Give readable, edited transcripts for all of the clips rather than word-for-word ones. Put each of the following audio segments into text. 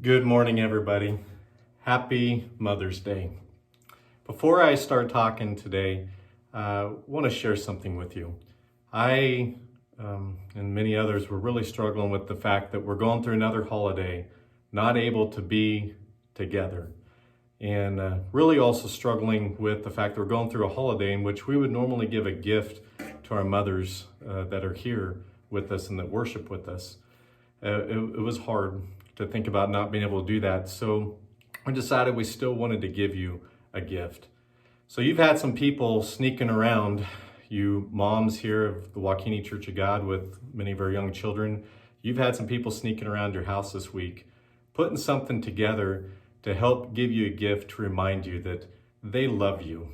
Good morning, everybody. Happy Mother's Day. Before I start talking today, I want to share something with you. I and many others were really struggling with the fact that we're going through another holiday, not able to be together. And really also struggling with the fact that we're going through a holiday in which we would normally give a gift to our mothers that are here with us and that worship with us. It was hard to think about not being able to do that. So we decided we still wanted to give you a gift. So you've had some people sneaking around, you moms here of the Joaquini Church of God with many of our young children. You've had some people sneaking around your house this week, putting something together to help give you a gift to remind you that they love you.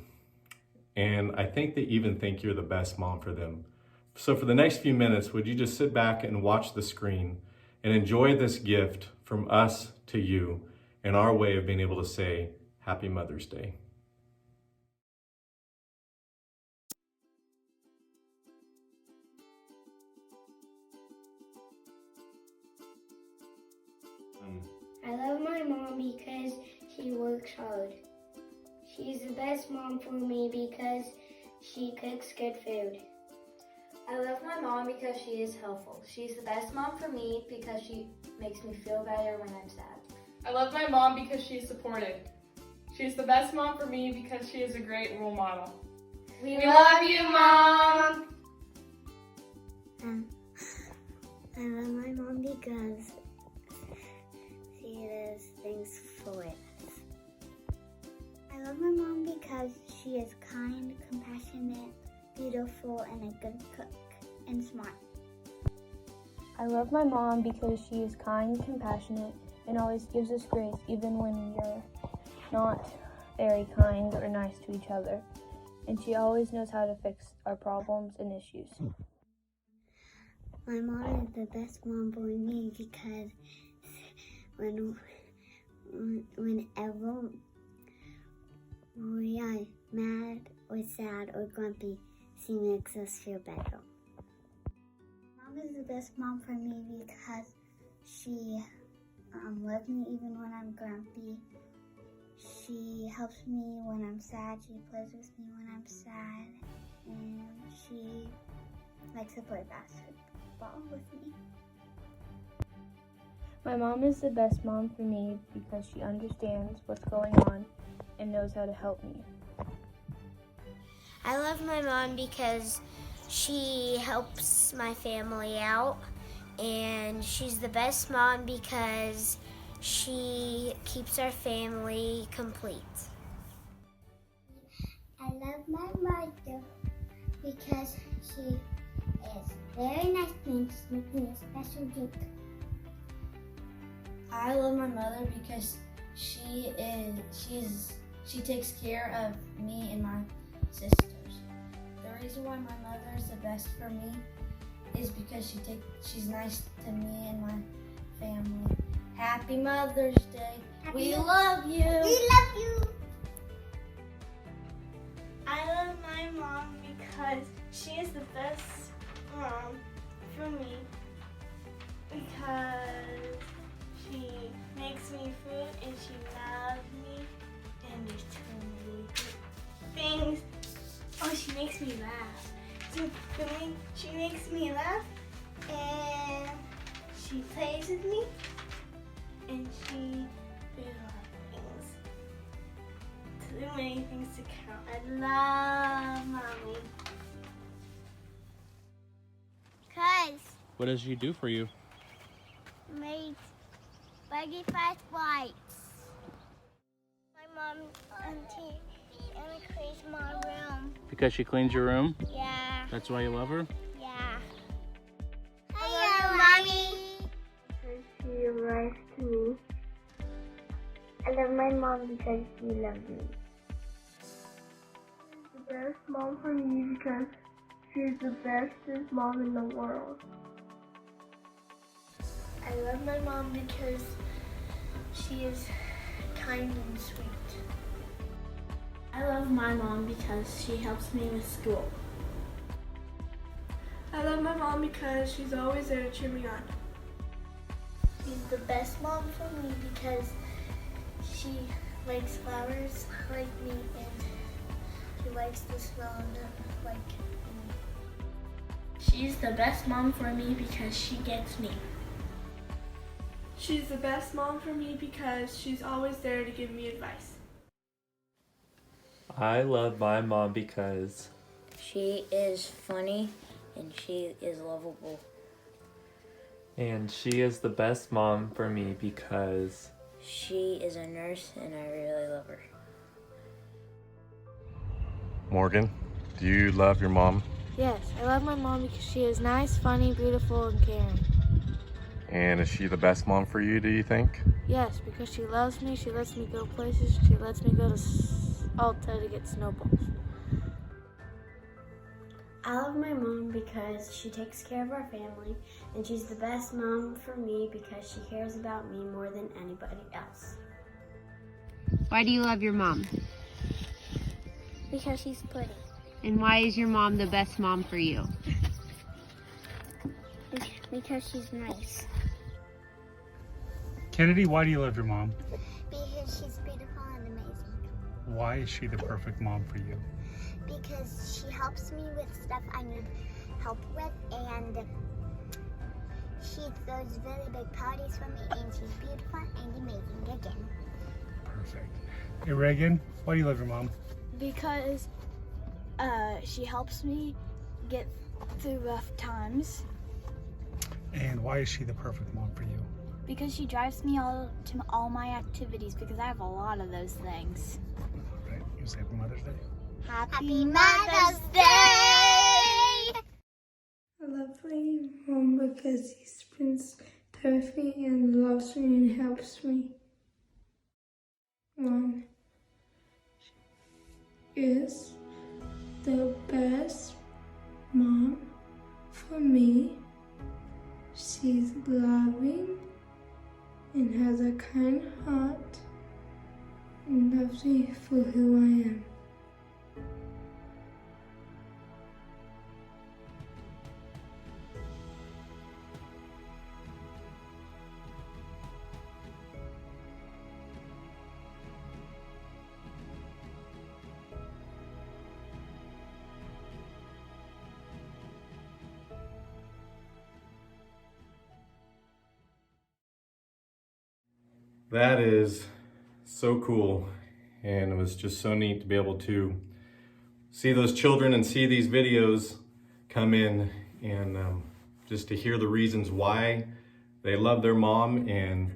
And I think they even think you're the best mom for them. So for the next few minutes, would you just sit back and watch the screen and enjoy this gift from us to you and our way of being able to say Happy Mother's Day. I love my mom because she works hard. She's the best mom for me because she cooks good food. I love my mom because she is helpful. She's the best mom for me because she makes me feel better when I'm sad. I love my mom because she's supportive. She's the best mom for me because she is a great role model. We love you, Mom! I love my mom because she does things for us. I love my mom because she is kind, compassionate, beautiful, and a good cook, and smart. I love my mom because she is kind, compassionate, and always gives us grace even when we're not very kind or nice to each other. And she always knows how to fix our problems and issues. My mom is the best mom for me because whenever we are mad or sad or grumpy, she makes us feel better. Mom is the best mom for me because she loves me even when I'm grumpy. She helps me when I'm sad. She plays with me when I'm sad. And she likes to play basketball with me. My mom is the best mom for me because she understands what's going on and knows how to help me. I love my mom because she helps my family out, and she's the best mom because she keeps our family complete. I love my mother because she is very nice and she's making a special drink. I love my mother because she takes care of me and my sisters. The reason why my mother is the best for me is because she's nice to me and my family. Happy Mother's Day. We love you. We love you. I love my mom because she is the best mom for me because she makes me food and she loves me and there's too many things. Oh, she makes me laugh. She makes me laugh and she plays with me and she does a lot of things. Too many things to count. I love Mommy. Cause What does she do for you? made baggy fast whites. My mom cleans my room. Because she cleans your room? Yeah. That's why you love her? Yeah. Hello, Mommy. Because she arrives to me. I love my mom because she loves me. She's the best mom for me because she's the bestest mom in the world. I love my mom because she is kind and sweet. I love my mom because she helps me with school. I love my mom because she's always there to cheer me on. She's the best mom for me because she likes flowers like me and she likes to smell them like me. She's the best mom for me because she gets me. She's the best mom for me because she's always there to give me advice. I love my mom because she is funny and she is lovable. and she is the best mom for me because She is a nurse and I really love her. Morgan, do you love your mom? Yes, I love my mom because she is nice, funny, beautiful, and caring. And is she the best mom for you, do you think? Yes, because she loves me, she lets me go places, she lets me go to Alta to get snowballs. I love my mom because she takes care of our family, and she's the best mom for me because she cares about me more than anybody else. Why do you love your mom? Because she's pretty. And why is your mom the best mom for you? Because she's nice. Kennedy, why do you love your mom? Because she's beautiful and amazing. Why is she the perfect mom for you? Because she helps me with stuff I need help with, and she throws really big parties for me, and she's beautiful and amazing again. Perfect. Hey Reagan, why do you love your mom? Because she helps me get through rough times. And why is she the perfect mom for you? Because she drives me to all my activities because I have a lot of those things. All right, you say Happy Mother's Day. Happy Mother's Day! I love my mom because she spends time with me and loves me and helps me. Mom is the best mom for me. She's loving and has a kind heart and loves me for who I am. That is so cool, and it was just so neat to be able to see those children and see these videos come in, and just to hear the reasons why they love their mom and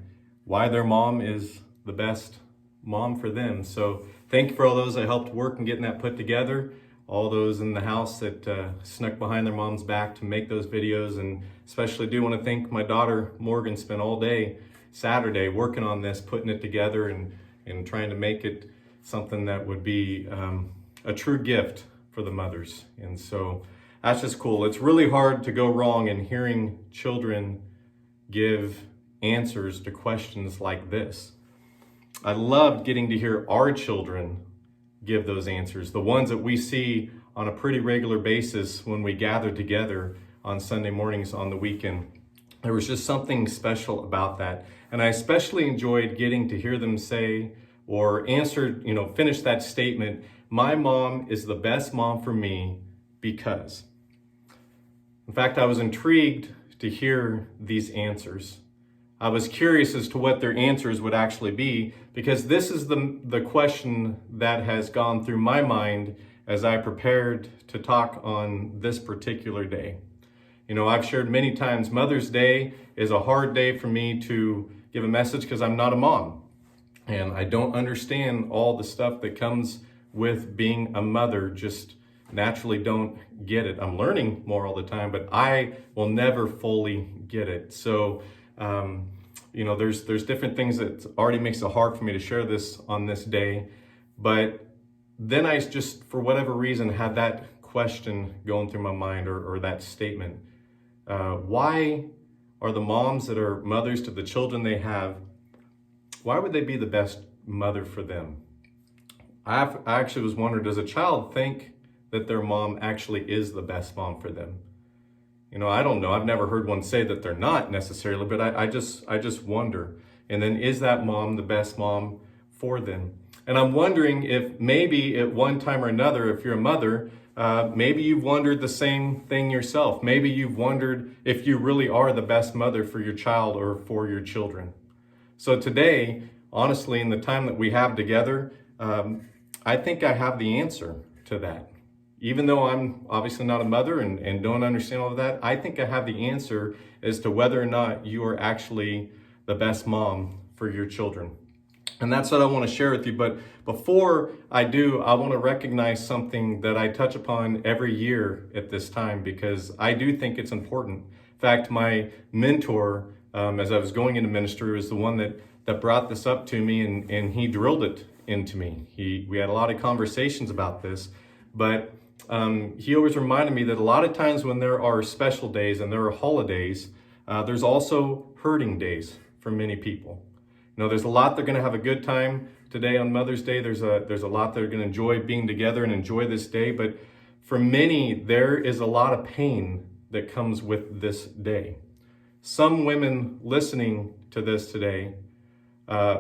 why their mom is the best mom for them. So thank you for all those that helped work in getting that put together, all those in the house that snuck behind their mom's back to make those videos, and especially do want to thank my daughter Morgan. Spent all day Saturday working on this, putting it together and trying to make it something that would be a true gift for the mothers. And so that's just cool. It's really hard to go wrong in hearing children give answers to questions like this. I loved getting to hear our children give those answers, the ones that we see on a pretty regular basis when we gather together on Sunday mornings on the weekend. There was just something special about that. And I especially enjoyed getting to hear them say or answer, finish that statement, my mom is the best mom for me because. In fact, I was intrigued to hear these answers. I was curious as to what their answers would actually be, because this is the question that has gone through my mind as I prepared to talk on this particular day. I've shared many times Mother's Day is a hard day for me to give a message because I'm not a mom. And I don't understand all the stuff that comes with being a mother, just naturally don't get it. I'm learning more all the time, but I will never fully get it. So, there's different things that already makes it hard for me to share this on this day. But then I just, for whatever reason, had that question going through my mind or that statement. Why are the moms that are mothers to the children they have, why would they be the best mother for them? I actually was wondering, does a child think that their mom actually is the best mom for them? I don't know. I've never heard one say that they're not necessarily, but I just wonder. And then is that mom the best mom for them? And I'm wondering if maybe at one time or another, if you're a mother, maybe you've wondered the same thing yourself. Maybe you've wondered if you really are the best mother for your child or for your children. So today, honestly, in the time that we have together, I think I have the answer to that. Even though I'm obviously not a mother and don't understand all of that, I think I have the answer as to whether or not you are actually the best mom for your children. And that's what I want to share with you. But before I do, I want to recognize something that I touch upon every year at this time, because I do think it's important. In fact, my mentor, as I was going into ministry, was the one that brought this up to me, and he drilled it into me. We had a lot of conversations about this, but he always reminded me that a lot of times when there are special days and there are holidays, there's also hurting days for many people. There's a lot that are going to have a good time today on Mother's Day. There's a lot that are going to enjoy being together and enjoy this day. But for many, there is a lot of pain that comes with this day. Some women listening to this today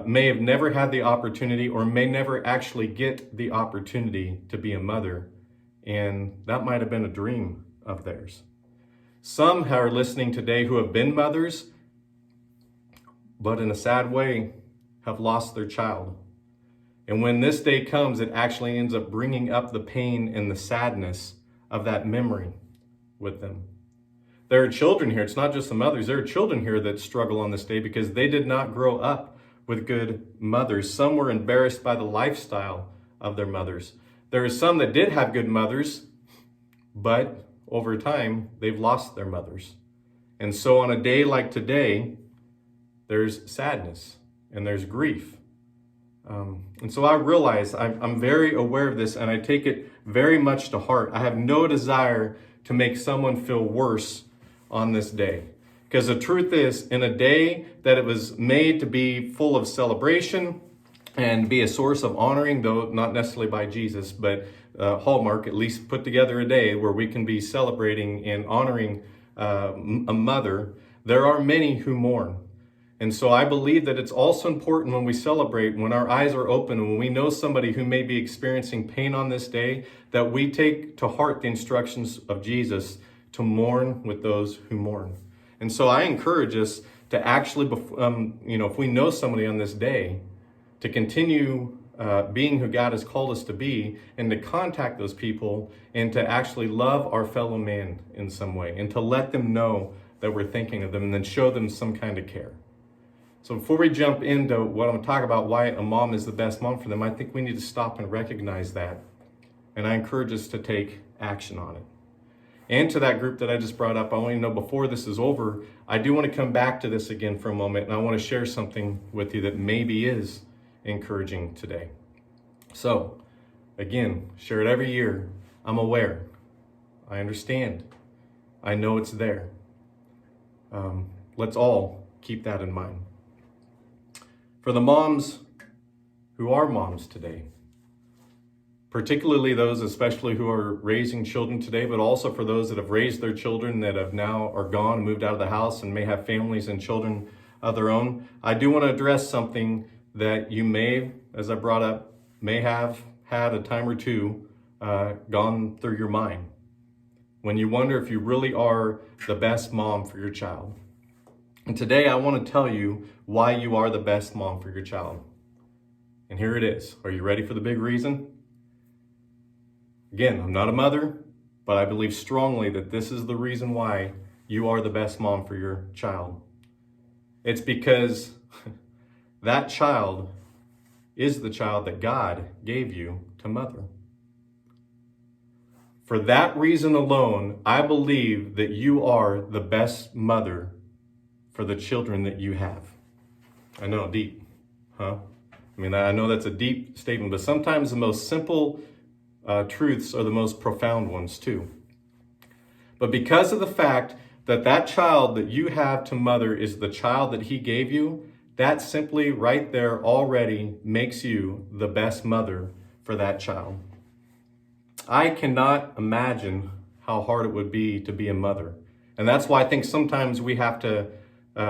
may have never had the opportunity, or may never actually get the opportunity to be a mother. And that might have been a dream of theirs. Some are listening today who have been mothers, but in a sad way have lost their child. And when this day comes, it actually ends up bringing up the pain and the sadness of that memory with them. There are children here, it's not just the mothers, there are children here that struggle on this day because they did not grow up with good mothers. Some were embarrassed by the lifestyle of their mothers. There are some that did have good mothers, but over time, they've lost their mothers. And so on a day like today, there's sadness and there's grief. And so I realize I'm very aware of this, and I take it very much to heart. I have no desire to make someone feel worse on this day. Because the truth is, in a day that it was made to be full of celebration and be a source of honoring, though not necessarily by Jesus, but Hallmark at least put together a day where we can be celebrating and honoring a mother, there are many who mourn. And so I believe that it's also important when we celebrate, when our eyes are open, and when we know somebody who may be experiencing pain on this day, that we take to heart the instructions of Jesus to mourn with those who mourn. And so I encourage us to actually, if we know somebody on this day, to continue being who God has called us to be, and to contact those people, and to actually love our fellow man in some way, and to let them know that we're thinking of them, and then show them some kind of care. So before we jump into what I'm going to talk about, why a mom is the best mom for them, I think we need to stop and recognize that. And I encourage us to take action on it. And to that group that I just brought up, I want you to know before this is over, I do want to come back to this again for a moment, and I want to share something with you that maybe is encouraging today. So, again, share it every year. I'm aware. I understand. I know it's there. Let's all keep that in mind. For the moms who are moms today, particularly those especially who are raising children today, but also for those that have raised their children that have now are gone and moved out of the house and may have families and children of their own, I do want to address something that you may, as I brought up, may have had a time or two gone through your mind when you wonder if you really are the best mom for your child. And today I want to tell you why you are the best mom for your child. And here it is. Are you ready for the big reason? Again, I'm not a mother, but I believe strongly that this is the reason why you are the best mom for your child. It's because that child is the child that God gave you to mother. For that reason alone, I believe that you are the best mother for the children that you have. I know, deep, huh? I mean, I know that's a deep statement, but sometimes the most simple truths are the most profound ones too. But because of the fact that that child that you have to mother is the child that he gave you, that simply right there already makes you the best mother for that child. I cannot imagine how hard it would be to be a mother. And that's why I think sometimes we have to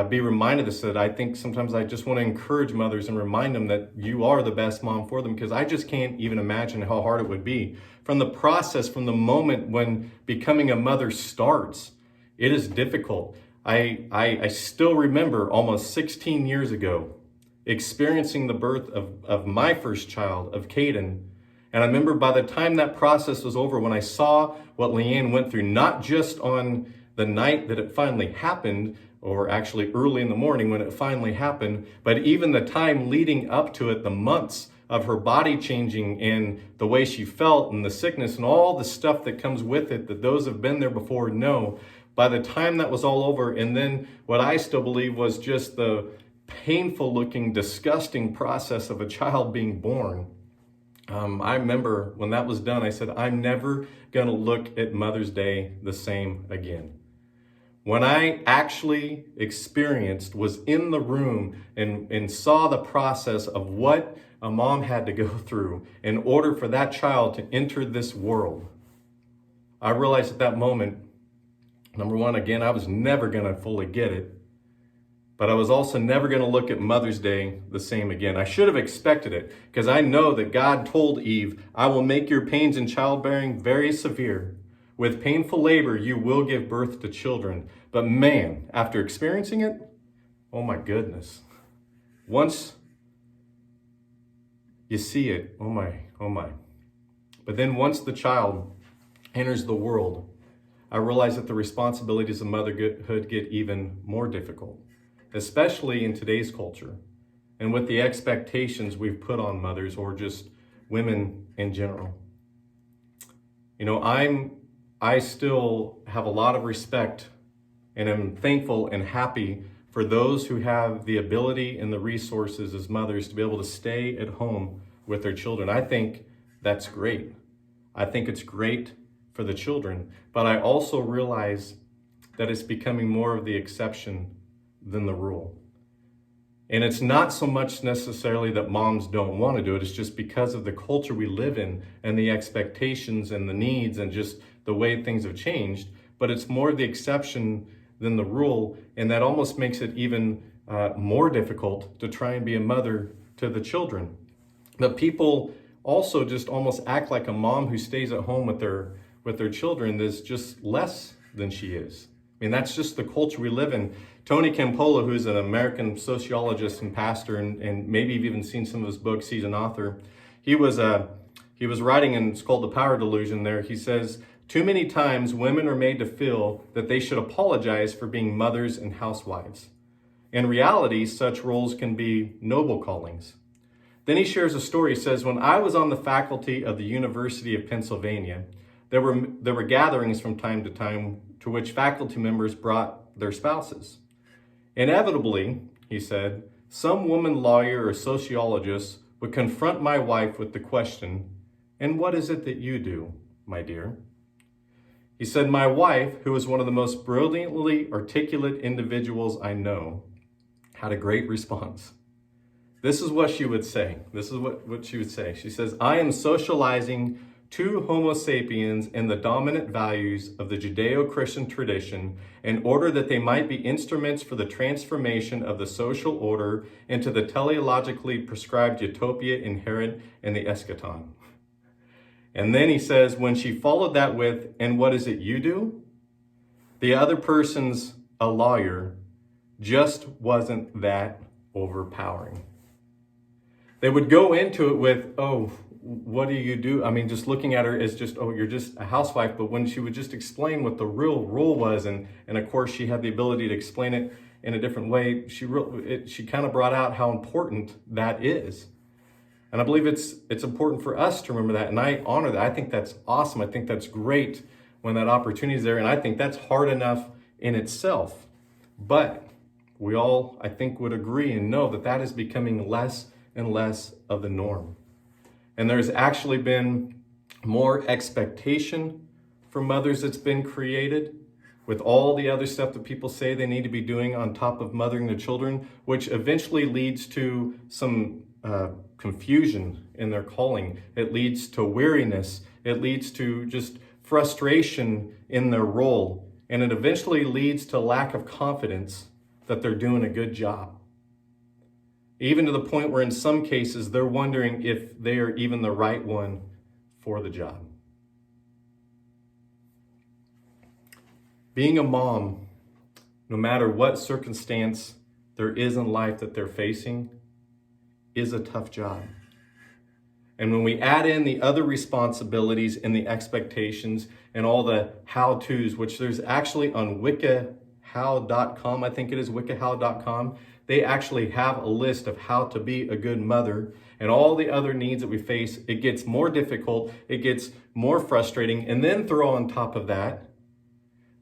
be reminded of this, that I think sometimes I just want to encourage mothers and remind them that you are the best mom for them, because I just can't even imagine how hard it would be. From the process, from the moment when becoming a mother starts, it is difficult. I still remember almost 16 years ago experiencing the birth of my first child, of Caden. And I remember by the time that process was over, when I saw what Leanne went through, not just on the night that it finally happened, or actually early in the morning when it finally happened, but even the time leading up to it, the months of her body changing and the way she felt and the sickness and all the stuff that comes with it that those who've been there before know. By the time that was all over, and then what I still believe was just the painful looking, disgusting process of a child being born, I remember when that was done, I said, I'm never going to look at Mother's Day the same again. When I actually experienced, was in the room and saw the process of what a mom had to go through in order for that child to enter this world, I realized at that moment, number one, again, I was never going to fully get it, but I was also never going to look at Mother's Day the same again. I should have expected it, because I know that God told Eve, I will make your pains in childbearing very severe. With painful labor, you will give birth to children. But man, after experiencing it, oh my goodness. Once you see it, oh my. But then once the child enters the world, I realize that the responsibilities of motherhood get even more difficult, especially in today's culture and with the expectations we've put on mothers or just women in general. You know, I still have a lot of respect and am thankful and happy for those who have the ability and the resources as mothers to be able to stay at home with their children. I think that's great. I think it's great for the children, but I also realize that it's becoming more of the exception than the rule. And it's not so much necessarily that moms don't want to do it, it's just because of the culture we live in and the expectations and the needs and just the way things have changed, but it's more the exception than the rule, and that almost makes it even more difficult to try and be a mother to the children. But people also just almost act like a mom who stays at home with their children is just less than she is. I mean, that's just the culture we live in. Tony Campolo, who's an American sociologist and pastor, and maybe you've even seen some of his books, he's an author. He was writing, and it's called The Power Delusion there. He says, too many times women are made to feel that they should apologize for being mothers and housewives. In reality, such roles can be noble callings. Then he shares a story. He says, when I was on the faculty of the University of Pennsylvania, there were gatherings from time to time to which faculty members brought their spouses. Inevitably, he said, some woman lawyer or sociologist would confront my wife with the question, and what is it that you do, my dear? He said, my wife, who is one of the most brilliantly articulate individuals I know, had a great response. This is what she would say. This is what she would say. She says, I am socializing two Homo sapiens in the dominant values of the Judeo-Christian tradition in order that they might be instruments for the transformation of the social order into the teleologically prescribed utopia inherent in the eschaton. And then he says, when she followed that with, and what is it you do? The other person's a lawyer just wasn't that overpowering. They would go into it with, oh, what do you do? I mean, just looking at her as just, oh, you're just a housewife. But when she would just explain what the real rule was, and of course she had the ability to explain it in a different way, she kind of brought out how important that is. And I believe it's important for us to remember that, and I honor that. I think that's awesome. I think that's great when that opportunity is there, and I think that's hard enough in itself. But we all, I think, would agree and know that that is becoming less and less of the norm. And there's actually been more expectation for mothers that's been created with all the other stuff that people say they need to be doing on top of mothering their children, which eventually leads to some confusion in their calling. It leads to weariness. It leads to just frustration in their role. And it eventually leads to lack of confidence that they're doing a good job. Even to the point where in some cases they're wondering if they are even the right one for the job. Being a mom, no matter what circumstance there is in life that they're facing, is a tough job. And when we add in the other responsibilities and the expectations and all the how-tos, which there's actually on wikihow.com, I think it is wikihow.com, they actually have a list of how to be a good mother and all the other needs that we face. It gets more difficult, it gets more frustrating, and then throw on top of that,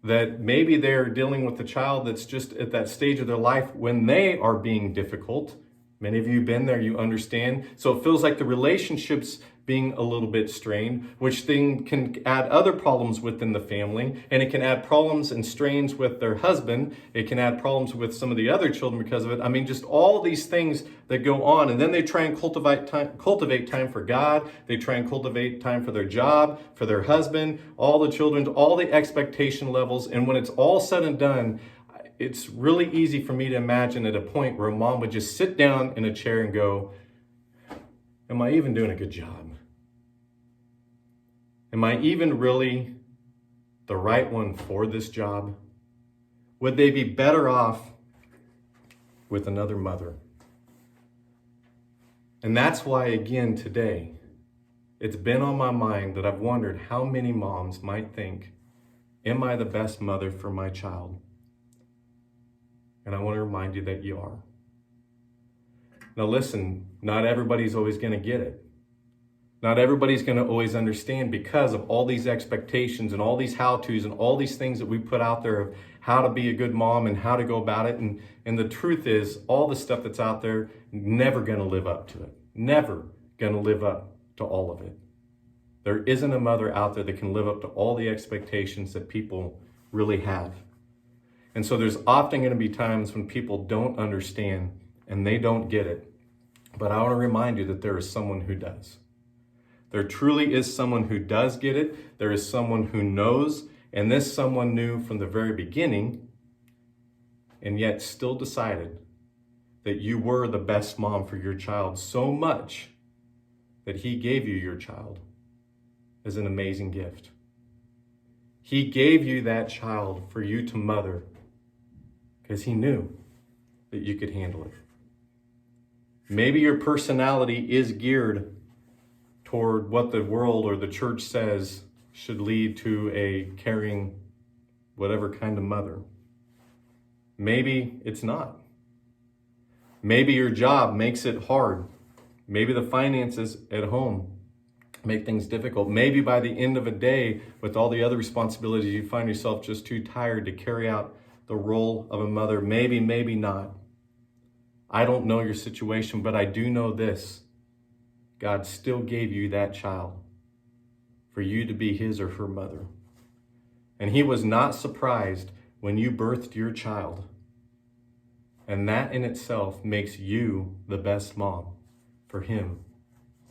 that maybe they're dealing with a child that's just at that stage of their life when they are being difficult. Many of you have been there, you understand. So it feels like the relationship's being a little bit strained, which then can add other problems within the family, and it can add problems and strains with their husband. It can add problems with some of the other children because of it. I mean, just all these things that go on, and then they try and cultivate time for God. They try and cultivate time for their job, for their husband, all the children, all the expectation levels, and when it's all said and done, it's really easy for me to imagine at a point where a mom would just sit down in a chair and go, am I even doing a good job? Am I even really the right one for this job? Would they be better off with another mother? And that's why, again, today, it's been on my mind that I've wondered how many moms might think, am I the best mother for my child? And I want to remind you that you are. Now listen, not everybody's always going to get it. Not everybody's going to always understand because of all these expectations and all these how-tos and all these things that we put out there of how to be a good mom and how to go about it. And the truth is, all the stuff that's out there, never going to live up to it. Never going to live up to all of it. There isn't a mother out there that can live up to all the expectations that people really have. And so there's often going to be times when people don't understand and they don't get it. But I want to remind you that there is someone who does. There truly is someone who does get it. There is someone who knows, and this someone knew from the very beginning, and yet still decided that you were the best mom for your child so much that he gave you your child as an amazing gift. He gave you that child for you to mother because he knew that you could handle it. Maybe your personality is geared toward what the world or the church says should lead to a caring, whatever kind of mother. Maybe it's not. Maybe your job makes it hard. Maybe the finances at home make things difficult. Maybe by the end of a day, with all the other responsibilities, you find yourself just too tired to carry out the role of a mother. Maybe, maybe not. I don't know your situation, but I do know this. God still gave you that child for you to be his or her mother. And he was not surprised when you birthed your child. And that in itself makes you the best mom for him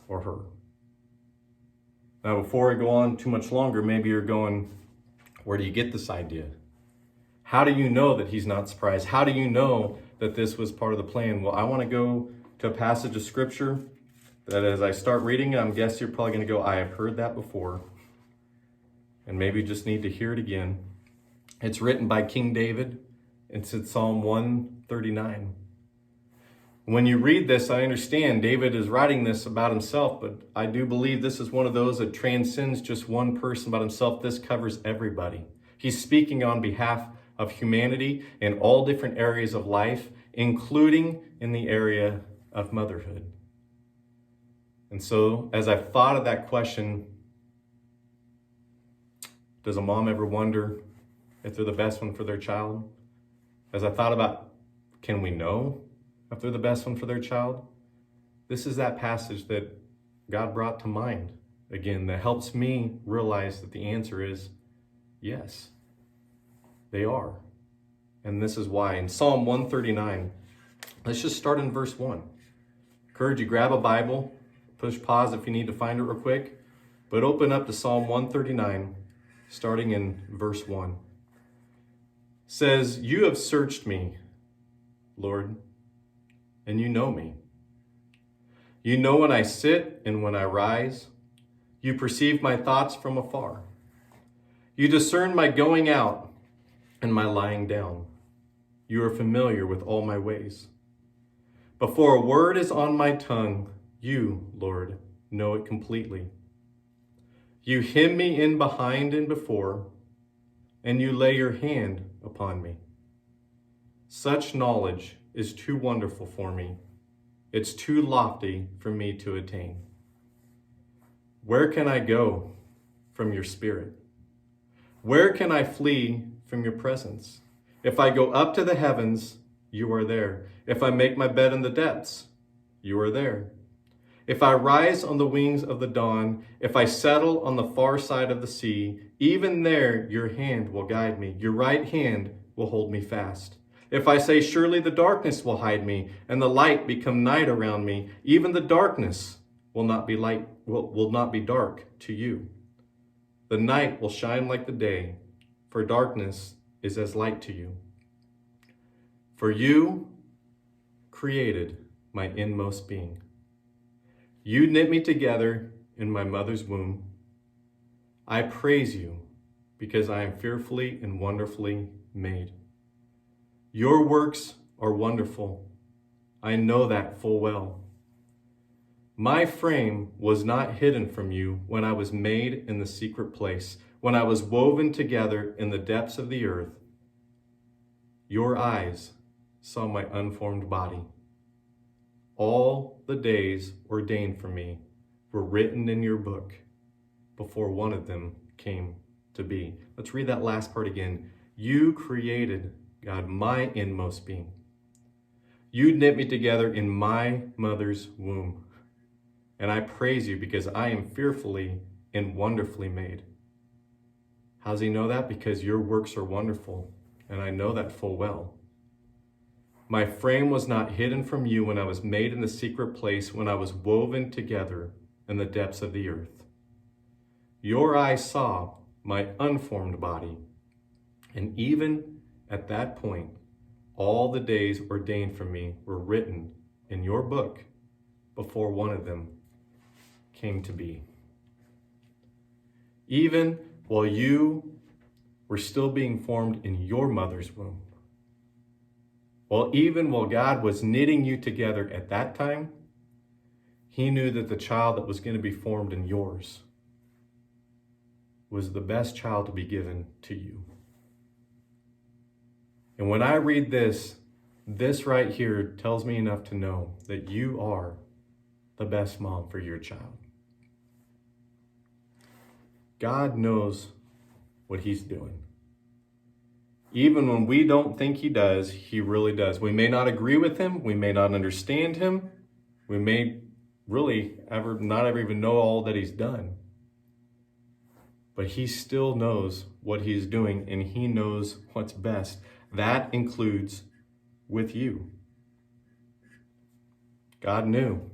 or her. Now, before I go on too much longer, maybe you're going, where do you get this idea? How do you know that he's not surprised? How do you know that this was part of the plan? Well, I want to go to a passage of scripture that as I start reading it, I'm guessing you're probably going to go, I have heard that before. And maybe you just need to hear it again. It's written by King David. It's in Psalm 139. When you read this, I understand David is writing this about himself, but I do believe this is one of those that transcends just one person about himself. This covers everybody. He's speaking on behalf of humanity in all different areas of life, including in the area of motherhood. And so, as I've thought of that question, does a mom ever wonder if they're the best one for their child? As I thought about, can we know if they're the best one for their child? This is that passage that God brought to mind again that helps me realize that the answer is yes, they are. And this is why. In Psalm 139, let's just start in verse 1. Encourage you, grab a Bible, push pause if you need to find it real quick, but open up to Psalm 139, starting in verse 1. says, "You have searched me, Lord, and you know me. You know when I sit and when I rise. You perceive my thoughts from afar. You discern my going out and my lying down. You are familiar with all my ways. Before a word is on my tongue, you, Lord, know it completely. You hem me in behind and before, and you lay your hand upon me. Such knowledge is too wonderful for me. It's too lofty for me to attain. Where can I go from your spirit? Where can I flee from your presence? If I go up to the heavens, you are there. If I make my bed in the depths, you are there. If I rise on the wings of the dawn, if I settle on the far side of the sea, even there your hand will guide me. Your right hand will hold me fast. If I say, surely the darkness will hide me, and the light become night around me, even the darkness will not be dark to you. The night will shine like the day, for darkness is as light to you. For you created my inmost being. You knit me together in my mother's womb. I praise you because I am fearfully and wonderfully made. Your works are wonderful. I know that full well. My frame was not hidden from you when I was made in the secret place, when I was woven together in the depths of the earth. Your eyes saw my unformed body. All the days ordained for me were written in your book before one of them came to be. Let's read that last part again. You created, God, my inmost being. You knit me together in my mother's womb. And I praise you because I am fearfully and wonderfully made. How does he know that? Because your works are wonderful, and I know that full well. My frame was not hidden from you when I was made in the secret place, when I was woven together in the depths of the earth. Your eyes saw my unformed body, and even at that point, all the days ordained for me were written in your book before one of them came to be. Even while you were still being formed in your mother's womb, even while God was knitting you together at that time, he knew that the child that was going to be formed in yours was the best child to be given to you. And when I read this right here tells me enough to know that you are the best mom for your child. God knows what he's doing. Even when we don't think he does, he really does. We may not agree with him. We may not understand him. We may really not ever even know all that he's done. But he still knows what he's doing, and he knows what's best. That includes with you. God knew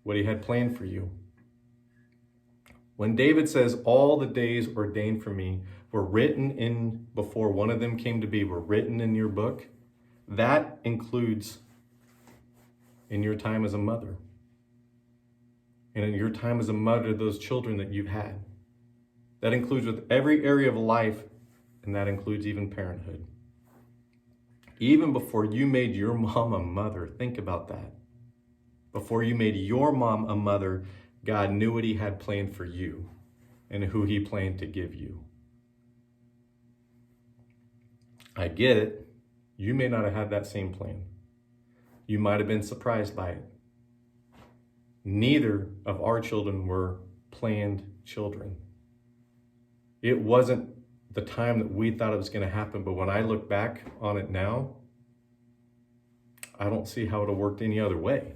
what he had planned for you. When David says, all the days ordained for me were written in before one of them came to be, were written in your book, that includes in your time as a mother. And in your time as a mother, those children that you've had. That includes with every area of life, and that includes even parenthood. Even before you made your mom a mother, think about that. Before you made your mom a mother, God knew what he had planned for you and who he planned to give you. I get it. You may not have had that same plan. You might have been surprised by it. Neither of our children were planned children. It wasn't the time that we thought it was going to happen, but when I look back on it now, I don't see how it would have worked any other way.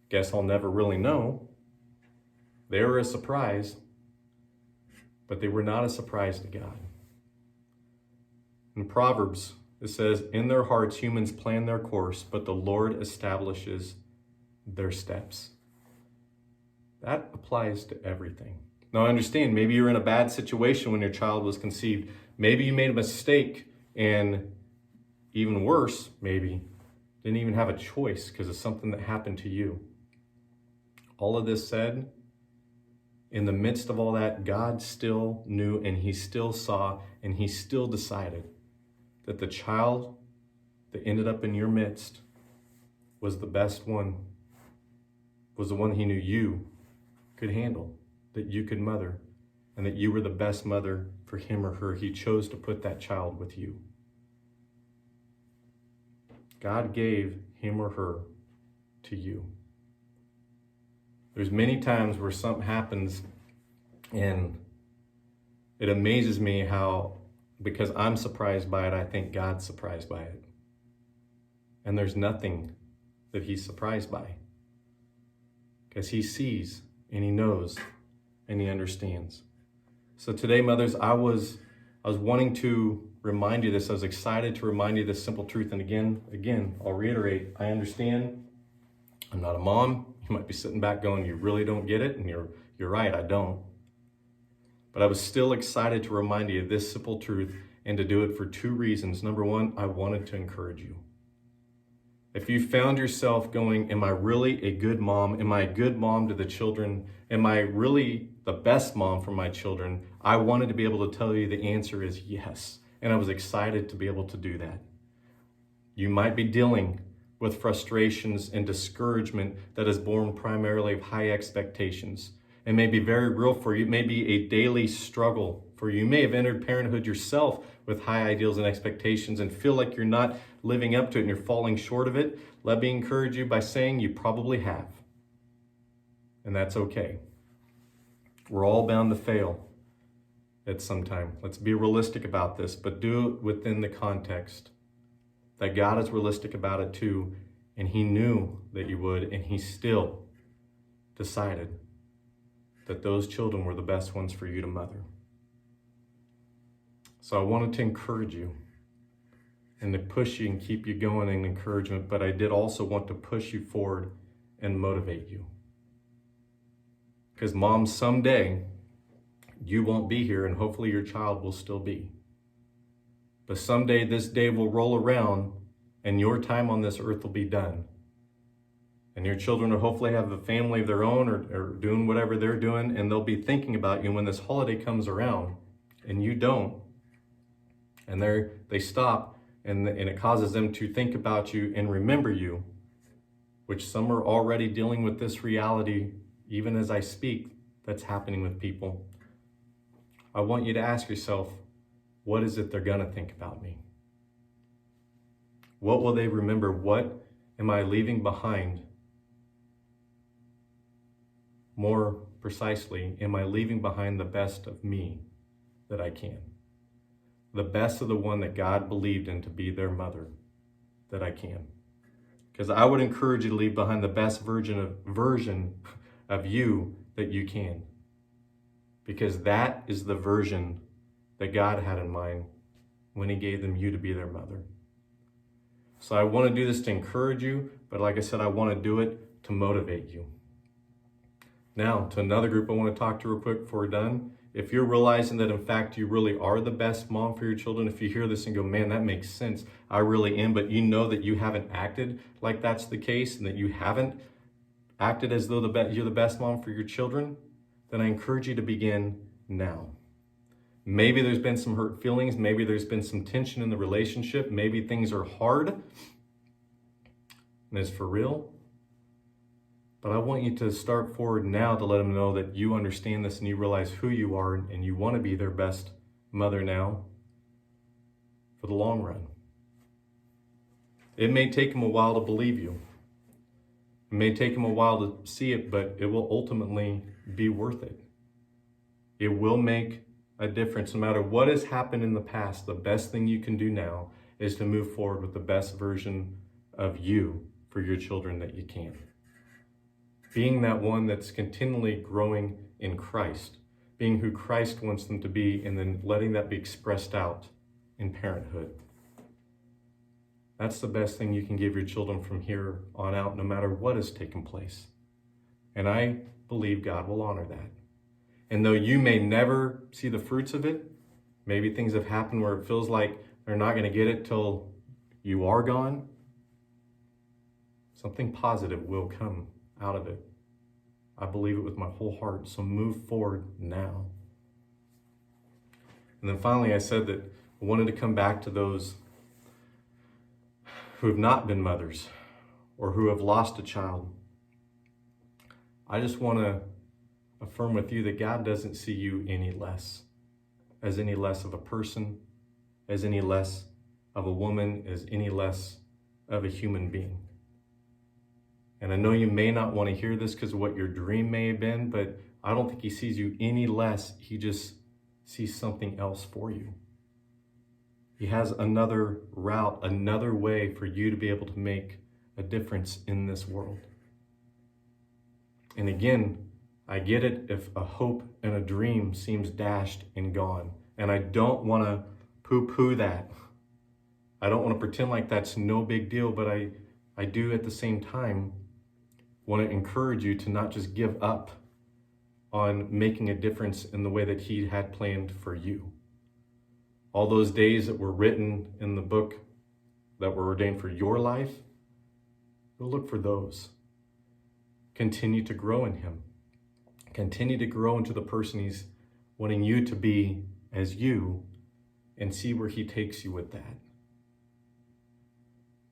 Guess I'll never really know. They were a surprise, but they were not a surprise to God. In Proverbs, it says, in their hearts humans plan their course, but the Lord establishes their steps. That applies to everything. Now I understand, maybe you're in a bad situation when your child was conceived. Maybe you made a mistake and even worse, maybe, didn't even have a choice because of something that happened to you. All of this said, in the midst of all that, God still knew, and he still saw, and he still decided that the child that ended up in your midst was the best one, was the one he knew you could handle, that you could mother, and that you were the best mother for him or her. He chose to put that child with you. God gave him or her to you. There's many times where something happens and it amazes me how, because I'm surprised by it, I think God's surprised by it. And there's nothing that he's surprised by, because he sees and he knows and he understands. So today, mothers, I was wanting to remind you this. I was excited to remind you this simple truth. And again, I'll reiterate, I understand I'm not a mom. You might be sitting back going, you really don't get it. And you're right, I don't. But I was still excited to remind you of this simple truth, and to do it for two reasons. Number one, I wanted to encourage you. If you found yourself going, am I really a good mom? Am I a good mom to the children? Am I really the best mom for my children? I wanted to be able to tell you the answer is yes. And I was excited to be able to do that. You might be dealing with frustrations and discouragement that is born primarily of high expectations. It may be very real for you. It may be a daily struggle for you. You may have entered parenthood yourself with high ideals and expectations and feel like you're not living up to it and you're falling short of it. Let me encourage you by saying you probably have. And that's okay. We're all bound to fail at some time. Let's be realistic about this, but do it within the context that God is realistic about it too. And he knew that you would, and he still decided that those children were the best ones for you to mother. So I wanted to encourage you and to push you and keep you going in encouragement, but I did also want to push you forward and motivate you. Because mom, someday you won't be here, and hopefully your child will still be. But someday this day will roll around and your time on this earth will be done. And your children will hopefully have a family of their own or doing whatever they're doing, and they'll be thinking about you when this holiday comes around and you don't. And they stop, and it causes them to think about you and remember you, which some are already dealing with this reality, even as I speak, that's happening with people. I want you to ask yourself, what is it they're gonna think about me? What will they remember? What am I leaving behind? More precisely, am I leaving behind the best of me that I can? The best of the one that God believed in to be their mother that I can. Because I would encourage you to leave behind the best version of you that you can. Because that is the version that God had in mind when he gave them you to be their mother. So I want to do this to encourage you, but like I said, I want to do it to motivate you. Now, to another group I want to talk to real quick before we're done. If you're realizing that, in fact, you really are the best mom for your children, if you hear this and go, man, that makes sense, I really am, but you know that you haven't acted like that's the case and that you haven't acted as though you're the best mom for your children, then I encourage you to begin now. Maybe there's been some hurt feelings. Maybe there's been some tension in the relationship. Maybe things are hard and it's for real. But I want you to start forward now to let them know that you understand this and you realize who you are and you want to be their best mother now for the long run. It may take them a while to believe you. It may take them a while to see it, but it will ultimately be worth it. It will make a difference. No matter what has happened in the past, the best thing you can do now is to move forward with the best version of you for your children that you can. Being that one that's continually growing in Christ, being who Christ wants them to be, and then letting that be expressed out in parenthood. That's the best thing you can give your children from here on out, no matter what has taken place. And I believe God will honor that. And though you may never see the fruits of it, maybe things have happened where it feels like they're not going to get it till you are gone, something positive will come out of it. I believe it with my whole heart. So move forward now. And then finally, I said that I wanted to come back to those who have not been mothers or who have lost a child. I just want to affirm with you that God doesn't see you any less, as any less of a person, as any less of a woman, as any less of a human being. And I know you may not want to hear this because of what your dream may have been, but I don't think he sees you any less. He just sees something else for you. He has another route, another way for you to be able to make a difference in this world. And again, I get it if a hope and a dream seems dashed and gone. And I don't want to poo-poo that. I don't want to pretend like that's no big deal, but I do at the same time want to encourage you to not just give up on making a difference in the way that he had planned for you. All those days that were written in the book that were ordained for your life, go look for those. Continue to grow in him. Continue to grow into the person he's wanting you to be as you, and see where he takes you with that.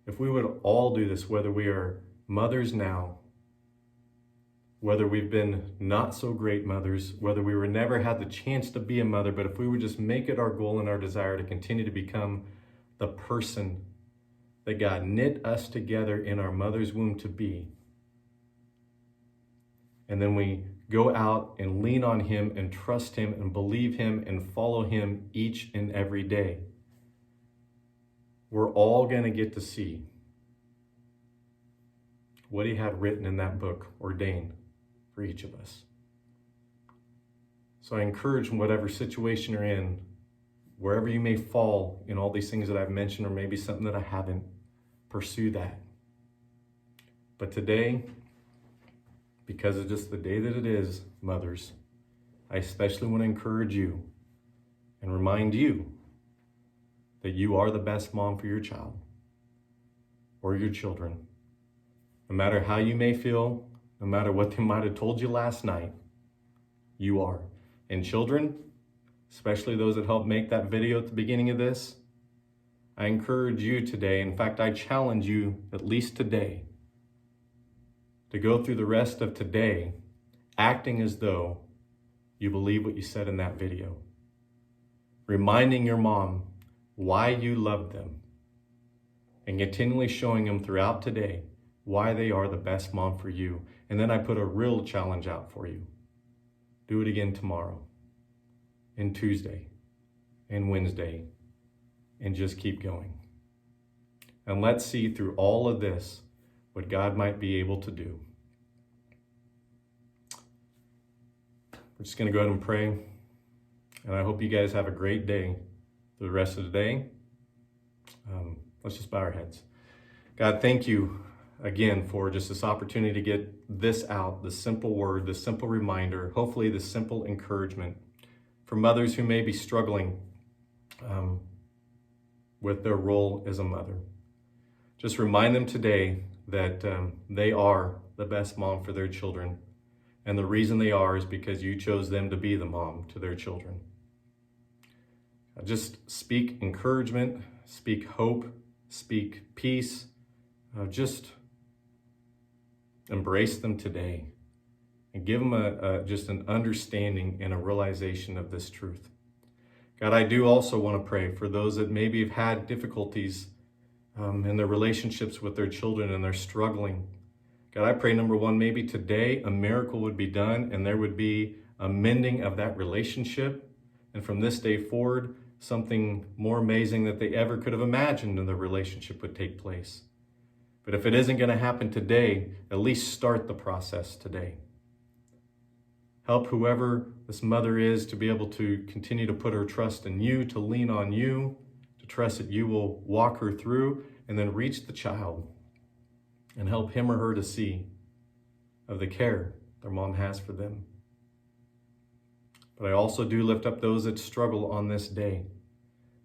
If we would all do this, whether we are mothers now, whether we've been not so great mothers, whether we were never had the chance to be a mother, but if we would just make it our goal and our desire to continue to become the person that God knit us together in our mother's womb to be, and then we go out and lean on him and trust him and believe him and follow him each and every day, we're all going to get to see what he had written in that book, ordained for each of us. So I encourage, in whatever situation you're in, wherever you may fall in all these things that I've mentioned, or maybe something that I haven't, pursue that. But today, because it's just the day that it is, mothers, I especially want to encourage you and remind you that you are the best mom for your child or your children. No matter how you may feel, no matter what they might have told you last night, you are. And children, especially those that helped make that video at the beginning of this, I encourage you today, in fact, I challenge you at least today, to go through the rest of today acting as though you believe what you said in that video. Reminding your mom why you love them, and continually showing them throughout today why they are the best mom for you. And then I put a real challenge out for you. Do it again tomorrow, and Tuesday, and Wednesday, and just keep going. And let's see through all of this what God might be able to do. We're just going to go ahead and pray. And I hope you guys have a great day for the rest of the day. Let's just bow our heads. God, thank you again for just this opportunity to get this out, this simple word, this simple reminder, hopefully this simple encouragement for mothers who may be struggling with their role as a mother. Just remind them today that they are the best mom for their children. And the reason they are is because you chose them to be the mom to their children. Just speak encouragement, speak hope, speak peace. Just embrace them today and give them just an understanding and a realization of this truth. God, I do also want to pray for those that maybe have had difficulties in their relationships with their children and they're struggling. God, I pray, number one, maybe today a miracle would be done and there would be a mending of that relationship. And from this day forward, something more amazing that they ever could have imagined in the relationship would take place. But if it isn't going to happen today, at least start the process today. Help whoever this mother is to be able to continue to put her trust in you, to lean on you, to trust that you will walk her through, and then reach the child and help him or her to see of the care their mom has for them. But I also do lift up those that struggle on this day,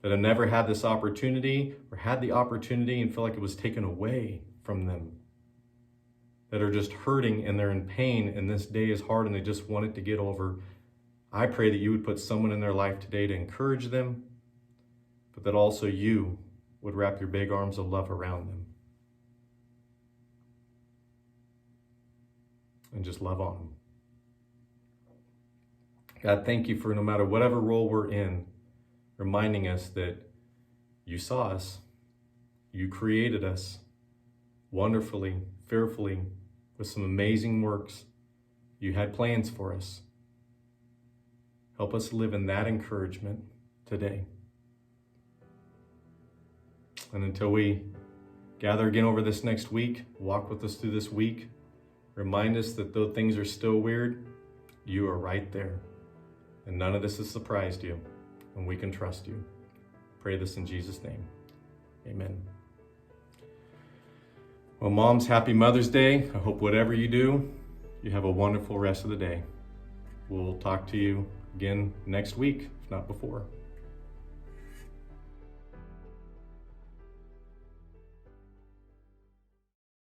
that have never had this opportunity or had the opportunity and feel like it was taken away from them, that are just hurting and they're in pain and this day is hard and they just want it to get over. I pray that you would put someone in their life today to encourage them, but that also you would wrap your big arms of love around them and just love on them. God, thank you for no matter whatever role we're in, reminding us that you saw us, you created us wonderfully, fearfully, with some amazing works. You had plans for us. Help us live in that encouragement today. And until we gather again over this next week, walk with us through this week, remind us that though things are still weird, you are right there. And none of this has surprised you, and we can trust you. Pray this in Jesus' name. Amen. Well, moms, happy Mother's Day. I hope whatever you do, you have a wonderful rest of the day. We'll talk to you again next week, if not before.